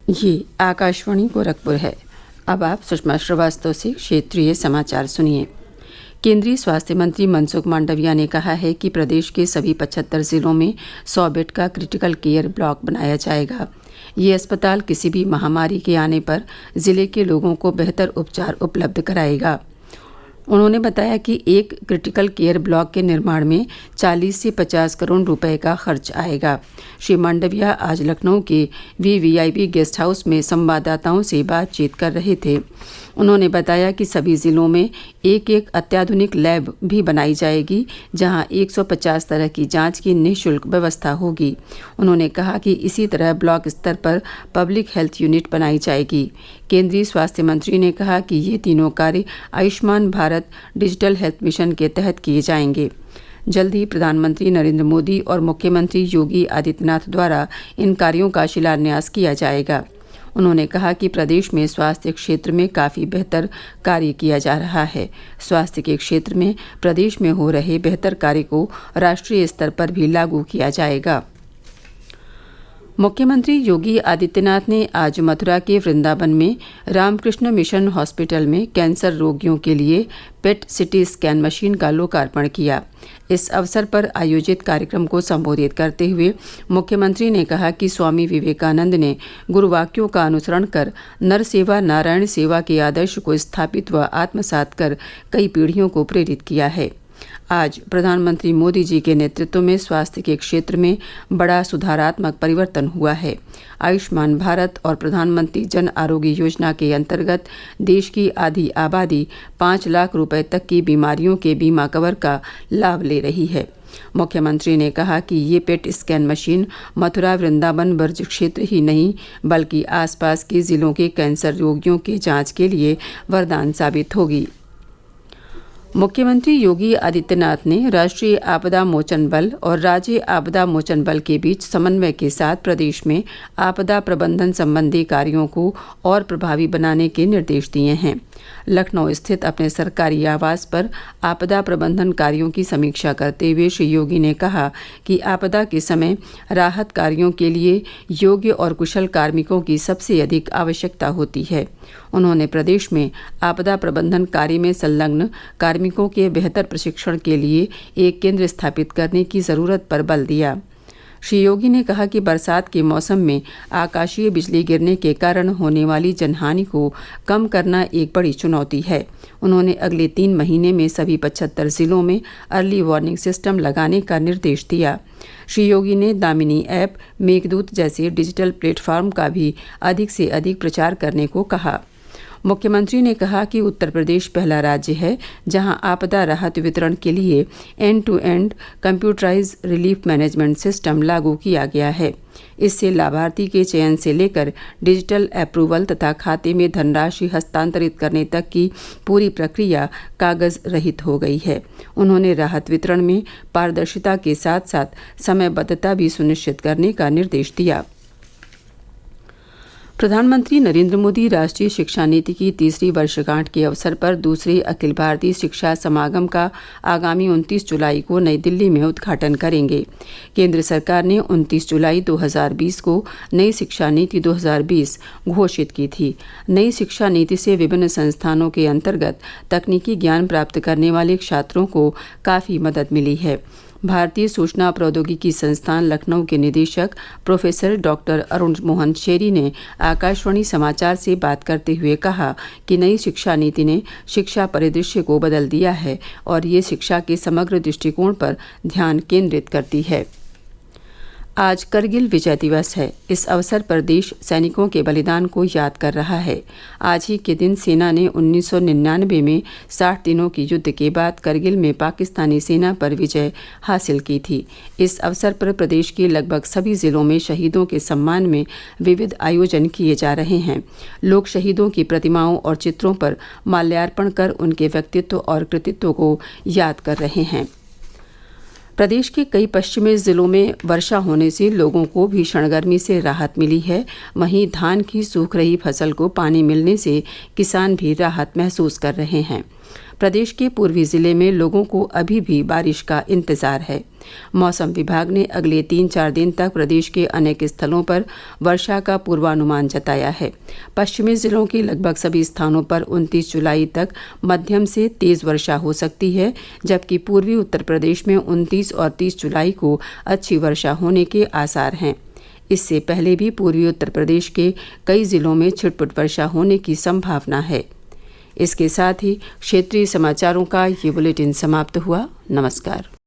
ये आकाशवाणी गोरखपुर है। अब आप सुषमा श्रीवास्तव से क्षेत्रीय समाचार सुनिए। केंद्रीय स्वास्थ्य मंत्री मनसुख मांडविया ने कहा है कि प्रदेश के सभी 75 जिलों में 100 बेड का क्रिटिकल केयर ब्लॉक बनाया जाएगा। ये अस्पताल किसी भी महामारी के आने पर जिले के लोगों को बेहतर उपचार उपलब्ध कराएगा। उन्होंने बताया कि एक क्रिटिकल केयर ब्लॉक के निर्माण में 40 से 50 करोड़ रुपए का खर्च आएगा। श्री मांडविया आज लखनऊ के वीवीआईपी गेस्ट हाउस में संवाददाताओं से बातचीत कर रहे थे। उन्होंने बताया कि सभी जिलों में एक एक अत्याधुनिक लैब भी बनाई जाएगी, जहां 150 तरह की जांच की निःशुल्क व्यवस्था होगी। उन्होंने कहा कि इसी तरह ब्लॉक स्तर पर पब्लिक हेल्थ यूनिट बनाई जाएगी। केंद्रीय स्वास्थ्य मंत्री ने कहा कि ये तीनों कार्य Ayushman Bharat digital health mission के तहत किए जाएंगे। जल्द ही प्रधानमंत्री नरेंद्र मोदी और मुख्यमंत्री योगी आदित्यनाथ द्वारा इन कार्यों का शिलान्यास किया जाएगा। उन्होंने कहा कि प्रदेश में स्वास्थ्य क्षेत्र में काफ़ी बेहतर कार्य किया जा रहा है। स्वास्थ्य के क्षेत्र में प्रदेश में हो रहे बेहतर कार्य को राष्ट्रीय स्तर पर भी लागू किया जाएगा। मुख्यमंत्री योगी आदित्यनाथ ने आज मथुरा के वृंदावन में रामकृष्ण मिशन हॉस्पिटल में कैंसर रोगियों के लिए पेट सिटी स्कैन मशीन का लोकार्पण किया। इस अवसर पर आयोजित कार्यक्रम को संबोधित करते हुए मुख्यमंत्री ने कहा कि स्वामी विवेकानंद ने गुरुवाक्यों का अनुसरण कर नर सेवा नारायण सेवा के आदर्श को स्थापित व आत्मसात कर कई पीढ़ियों को प्रेरित किया है। आज प्रधानमंत्री मोदी जी के नेतृत्व में स्वास्थ्य के क्षेत्र में बड़ा सुधारात्मक परिवर्तन हुआ है। आयुष्मान भारत और प्रधानमंत्री जन आरोग्य योजना के अंतर्गत देश की आधी आबादी 5 लाख रुपए तक की बीमारियों के बीमा कवर का लाभ ले रही है। मुख्यमंत्री ने कहा कि ये PET scan machine Mathura Vrindavan Braj क्षेत्र ही नहीं बल्कि आसपास के जिलों के कैंसर रोगियों की जांच के लिए वरदान साबित होगी। मुख्यमंत्री योगी आदित्यनाथ ने राष्ट्रीय आपदा मोचन बल और राज्य आपदा मोचन बल के बीच समन्वय के साथ प्रदेश में आपदा प्रबंधन संबंधी कार्यों को और प्रभावी बनाने के निर्देश दिए हैं। लखनऊ स्थित अपने सरकारी आवास पर आपदा प्रबंधन कार्यों की समीक्षा करते हुए श्री योगी ने कहा कि आपदा के समय राहत कार्यों के लिए योग्य और कुशल कार्मिकों की सबसे अधिक आवश्यकता होती है। उन्होंने प्रदेश में आपदा प्रबंधन कार्य में संलग्न कार्मिकों के बेहतर प्रशिक्षण के लिए एक केंद्र स्थापित करने की जरूरत पर बल दिया। श्री योगी ने कहा कि बरसात के मौसम में आकाशीय बिजली गिरने के कारण होने वाली जनहानि को कम करना एक बड़ी चुनौती है। उन्होंने अगले 3 महीने में सभी 75 जिलों में अर्ली वार्निंग सिस्टम लगाने का निर्देश दिया। श्री योगी ने दामिनी ऐप, मेघदूत जैसे डिजिटल प्लेटफॉर्म का भी अधिक से अधिक प्रचार करने को कहा। मुख्यमंत्री ने कहा कि उत्तर प्रदेश पहला राज्य है जहां आपदा राहत वितरण के लिए end to end computerise relief management system लागू किया गया है। इससे लाभार्थी के चयन से लेकर डिजिटल अप्रूवल तथा खाते में धनराशि हस्तांतरित करने तक की पूरी प्रक्रिया कागज रहित हो गई है। उन्होंने राहत वितरण में पारदर्शिता के साथ साथ समयबद्धता भी सुनिश्चित करने का निर्देश दिया। प्रधानमंत्री नरेंद्र मोदी राष्ट्रीय शिक्षा नीति की 3री वर्षगांठ के अवसर पर दूसरे अखिल भारतीय शिक्षा समागम का आगामी 29 जुलाई को नई दिल्ली में उद्घाटन करेंगे। केंद्र सरकार ने 29 जुलाई 2020 को नई शिक्षा नीति 2020 घोषित की थी। नई शिक्षा नीति से विभिन्न संस्थानों के अंतर्गत तकनीकी ज्ञान प्राप्त करने वाले छात्रों को काफ़ी मदद मिली है। भारतीय सूचना प्रौद्योगिकी संस्थान लखनऊ के निदेशक प्रोफेसर डॉक्टर अरुण मोहन शेरी ने आकाशवाणी समाचार से बात करते हुए कहा कि नई शिक्षा नीति ने शिक्षा परिदृश्य को बदल दिया है और ये शिक्षा के समग्र दृष्टिकोण पर ध्यान केंद्रित करती है। आज करगिल विजय दिवस है। इस अवसर पर देश सैनिकों के बलिदान को याद कर रहा है। आज ही के दिन सेना ने 1999 में 60 दिनों की युद्ध के बाद करगिल में पाकिस्तानी सेना पर विजय हासिल की थी। इस अवसर पर प्रदेश के लगभग सभी जिलों में शहीदों के सम्मान में विविध आयोजन किए जा रहे हैं। लोग शहीदों की प्रतिमाओं और चित्रों पर माल्यार्पण कर उनके व्यक्तित्व और कृतित्व को याद कर रहे हैं। प्रदेश के कई पश्चिमी जिलों में वर्षा होने से लोगों को भीषण गर्मी से राहत मिली है। वहीं धान की सूख रही फसल को पानी मिलने से किसान भी राहत महसूस कर रहे हैं। प्रदेश के पूर्वी जिले में लोगों को अभी भी बारिश का इंतजार है। मौसम विभाग ने अगले 3-4 दिन तक प्रदेश के अनेक स्थलों पर वर्षा का पूर्वानुमान जताया है। पश्चिमी जिलों के लगभग सभी स्थानों पर 29 जुलाई तक मध्यम से तेज वर्षा हो सकती है, जबकि पूर्वी उत्तर प्रदेश में 29 और 30 जुलाई को अच्छी वर्षा होने के आसार हैं। इससे पहले भी पूर्वी उत्तर प्रदेश के कई जिलों में छिटपुट वर्षा होने की संभावना है। इसके साथ ही क्षेत्रीय समाचारों का ये बुलेटिन समाप्त हुआ। नमस्कार।